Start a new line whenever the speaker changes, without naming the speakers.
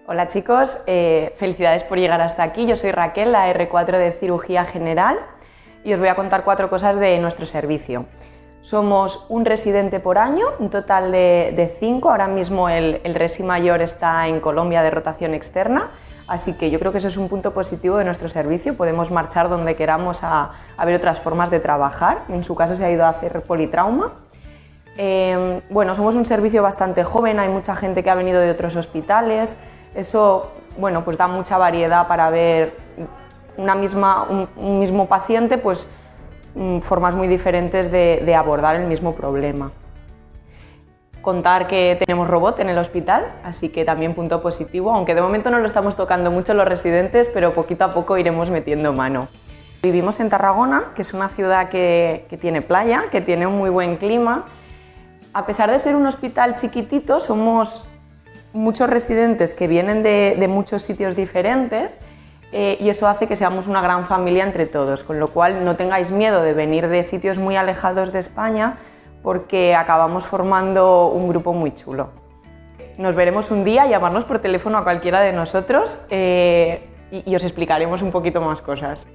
Hola chicos, felicidades por llegar hasta aquí. Yo soy Raquel, la R4 de Cirugía General, y os voy a contar 4 cosas de nuestro servicio. Somos un residente por año, un total de 5. Ahora mismo el resi mayor está en Colombia de rotación externa, así que yo creo que eso es un punto positivo de nuestro servicio. Podemos marchar donde queramos a ver otras formas de trabajar. En su caso se ha ido a hacer politrauma. Bueno, somos un servicio bastante joven, hay mucha gente que ha venido de otros hospitales. Eso, bueno, pues da mucha variedad para ver un mismo paciente, pues formas muy diferentes de abordar el mismo problema. Contar que tenemos robot en el hospital, así que también punto positivo, aunque de momento no lo estamos tocando mucho los residentes, pero poquito a poco iremos metiendo mano. Vivimos en Tarragona, que es una ciudad que tiene playa, que tiene un muy buen clima. A pesar de ser un hospital chiquitito, somos muchos residentes que vienen de muchos sitios diferentes y eso hace que seamos una gran familia entre todos, con lo cual no tengáis miedo de venir de sitios muy alejados de España porque acabamos formando un grupo muy chulo. Nos veremos un día, llamarnos por teléfono a cualquiera de nosotros y os explicaremos un poquito más cosas.